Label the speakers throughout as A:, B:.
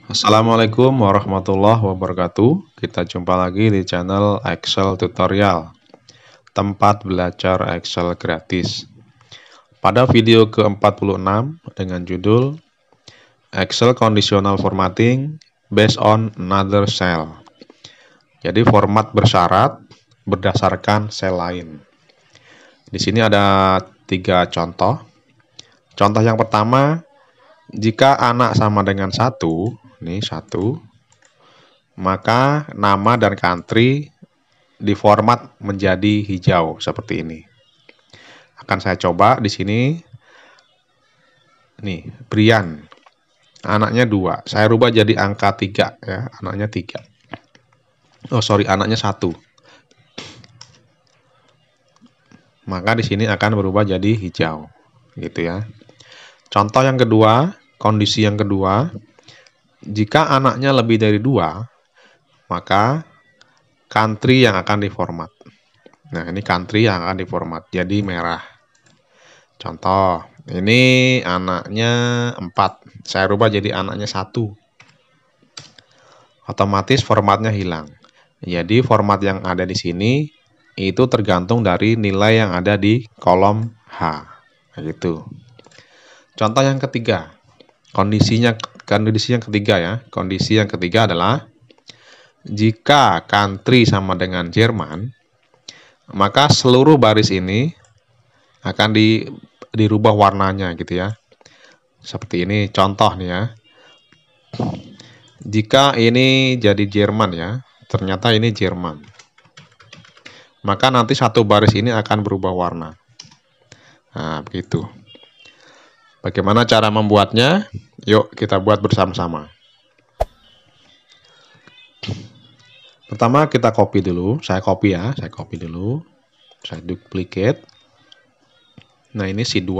A: Assalamualaikum warahmatullahi wabarakatuh. Kita jumpa lagi di channel Excel Tutorial, tempat belajar Excel gratis. Pada video ke-46 dengan judul Excel Conditional Formatting Based on Another Cell. Jadi format bersyarat berdasarkan sel lain. Di sini ada 3 contoh. Contoh yang pertama, jika anak sama dengan 1, ini 1, maka nama dan country diformat menjadi hijau seperti ini. Akan saya coba di sini. Nih, Brian. Anaknya 2. Saya rubah jadi angka 3 ya, anaknya 3. Oh, sorry, anaknya 1. Maka di sini akan berubah jadi hijau, gitu ya. Contoh yang kedua, kondisi yang kedua, jika anaknya lebih dari 2, maka country yang akan diformat. Nah, ini country yang akan diformat jadi merah. Contoh, ini anaknya 4. Saya rubah jadi anaknya 1. Otomatis formatnya hilang. Jadi format yang ada di sini itu tergantung dari nilai yang ada di kolom H. Gitu. Contoh yang ketiga, kondisi yang ketiga ya. Kondisi yang ketiga adalah jika country sama dengan Jerman, maka seluruh baris ini akan dirubah warnanya gitu ya. Seperti ini contoh nih ya. Jika ini jadi Jerman ya, ternyata ini Jerman. Maka nanti satu baris ini akan berubah warna. Nah, begitu. Bagaimana cara membuatnya? Yuk kita buat bersama-sama. Pertama kita copy dulu. Saya copy ya, saya copy dulu. Saya duplicate. Nah, ini sheet 2.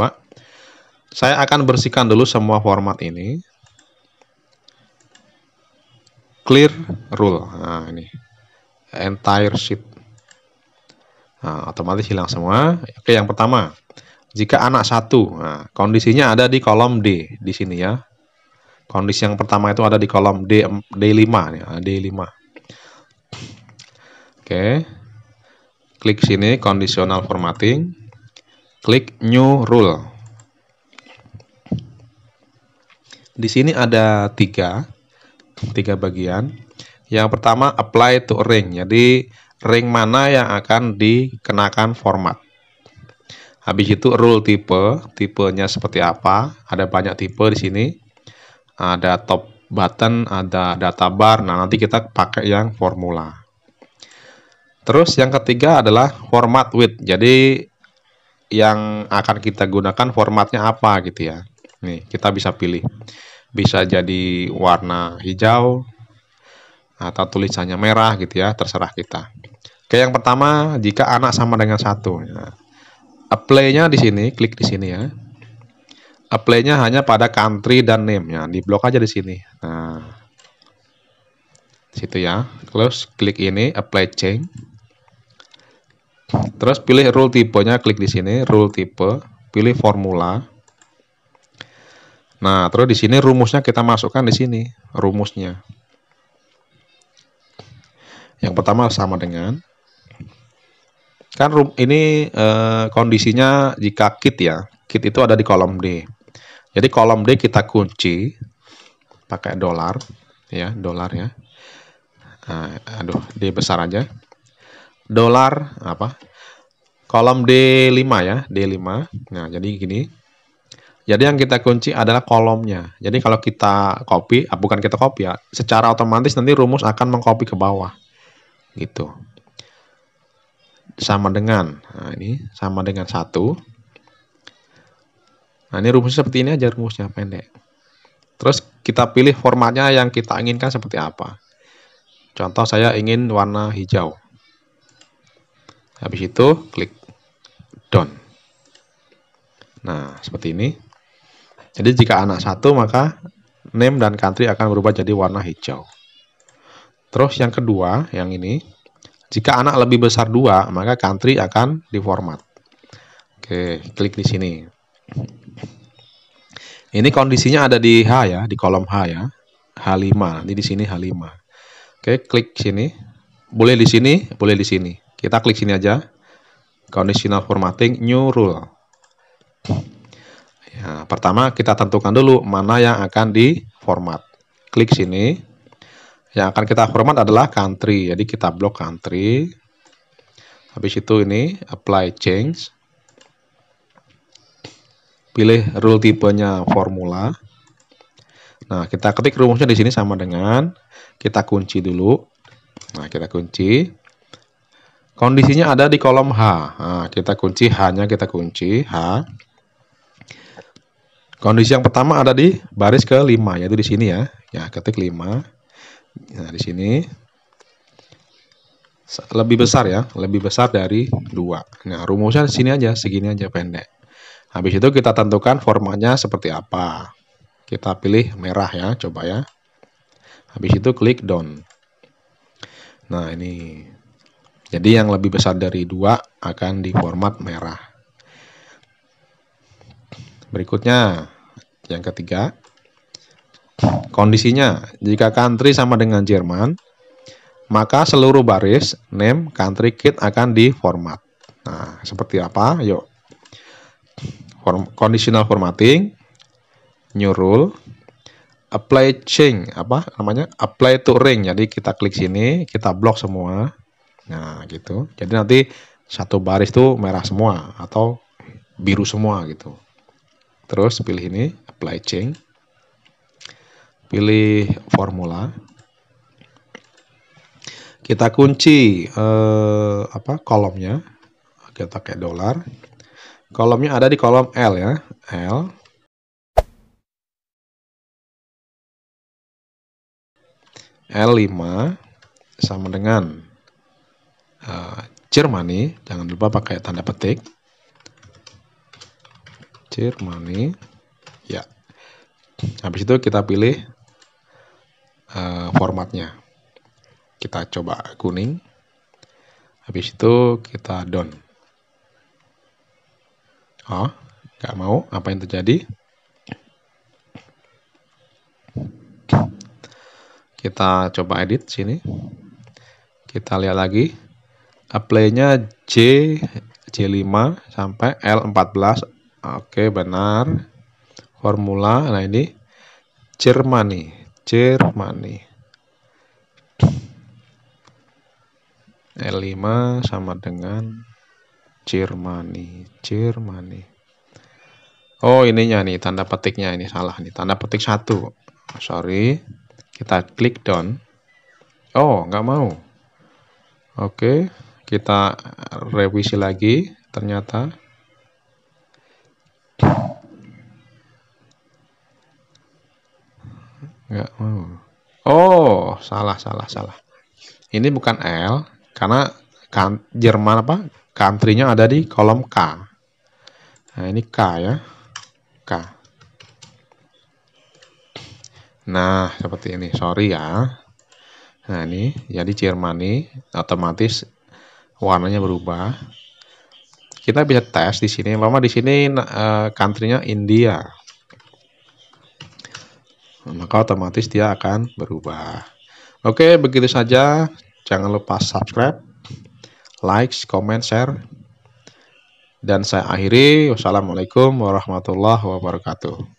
A: Saya akan bersihkan dulu semua format ini. Clear rule. Nah, ini. Entire sheet. Nah, otomatis hilang semua. Oke, yang pertama. Jika anak 1, nah, kondisinya ada di kolom D di sini ya. Kondisi yang pertama itu ada di kolom D5 nih, D5. Oke. Klik sini conditional formatting. Klik new rule. Di sini ada 3 bagian. Yang pertama apply to ring. Jadi ring mana yang akan dikenakan format. Habis itu rule tipenya seperti apa? Ada banyak tipe di sini. Ada top button, ada data bar. Nah, nanti kita pakai yang formula. Terus yang ketiga adalah format with. Jadi yang akan kita gunakan formatnya apa gitu ya. Nih, kita bisa pilih. Bisa jadi warna hijau atau tulisannya merah gitu ya, terserah kita. Oke, yang pertama, jika anak sama dengan 1. Nah, apply-nya di sini, klik di sini ya. Apply-nya hanya pada country dan name ya, di blok aja di sini. Nah, situ ya. Terus klik ini, apply change. Terus pilih rule tipenya, klik di sini, rule tipe, pilih formula. Nah, terus di sini rumusnya kita masukkan di sini, rumusnya. Yang pertama sama dengan kan ini kondisinya jika kit ya. Kit itu ada di kolom D. Jadi kolom D kita kunci pakai dolar ya, dolar ya. Nah, aduh, D besar aja. Dolar apa? Kolom D5 ya, D5. Nah, jadi gini. Jadi yang kita kunci adalah kolomnya. Jadi kalau kita copy, bukan kita copy ya, secara otomatis nanti rumus akan mengcopy ke bawah. Gitu. Sama dengan, nah ini sama dengan 1. Nah, ini rumusnya seperti ini aja, rumusnya pendek. Terus kita pilih formatnya yang kita inginkan seperti apa. Contoh saya ingin warna hijau. Habis itu klik done. Nah, seperti ini. Jadi jika anak 1 maka name dan country akan berubah jadi warna hijau. Terus yang kedua, yang ini. Jika anak lebih besar 2, maka country akan diformat. Oke, klik di sini. Ini kondisinya ada di H ya, di kolom H ya. H5. Nanti di sini H5. Oke, klik sini. Boleh di sini, boleh di sini. Kita klik sini aja. Conditional formatting, new rule. Ya, pertama kita tentukan dulu mana yang akan diformat. Klik sini. Yang akan kita format adalah country. Jadi kita blok country. Habis itu ini apply change. Pilih rule tipenya formula. Nah, kita ketik rumusnya di sini sama dengan kita kunci dulu. Nah, kita kunci. Kondisinya ada di kolom H. Nah, kita kunci H-nya, kita kunci H. Kondisi yang pertama ada di baris ke-5, yaitu di sini ya. Ya, ketik 5. Nah, di sini lebih besar ya, lebih besar dari 2. Nah, rumusnya di sini aja, segini aja pendek. Habis itu kita tentukan formatnya seperti apa. Kita pilih merah ya, coba ya. Habis itu klik done. Nah, ini. Jadi yang lebih besar dari 2 akan diformat merah. Berikutnya, yang ketiga. Kondisinya, jika country sama dengan Jerman, maka seluruh baris name country kit akan diformat. Nah, seperti apa? Yuk. Conditional formatting, new rule, apply change, apa namanya? Apply to ring. Jadi kita klik sini, kita blok semua. Nah, gitu. Jadi nanti satu baris tuh merah semua atau biru semua gitu. Terus pilih ini, apply change. Pilih formula. Kita kunci kolomnya. Kita pakai $. Kolomnya ada di kolom L ya. L. L5 sama dengan Germany. Jangan lupa pakai tanda petik. Germany. Ya. Habis itu kita pilih formatnya. Kita coba kuning. Habis itu kita done. Oh, nggak mau. Apa yang terjadi? Kita coba edit sini. Kita lihat lagi. Apply-nya J5 sampai L14. Oke, benar. Formula. Nah, ini Germany. L5 sama dengan Germany. Oh, ininya nih, tanda petiknya ini salah nih. Tanda petik 1. Sorry. Kita klik down. Oh, nggak mau. Oke, kita revisi lagi. Ternyata nggak mau. Oh, salah. Ini bukan L, karena Jerman country-nya ada di kolom K. Nah, ini K ya. K. Nah, seperti ini. Sorry ya. Nah, ini jadi Germany otomatis warnanya berubah. Kita bisa tes di sini. Mama di sini country-nya India. Maka otomatis dia akan berubah. Oke, begitu saja. Jangan lupa subscribe, like, comment, share. Dan saya akhiri. Wassalamualaikum warahmatullahi wabarakatuh.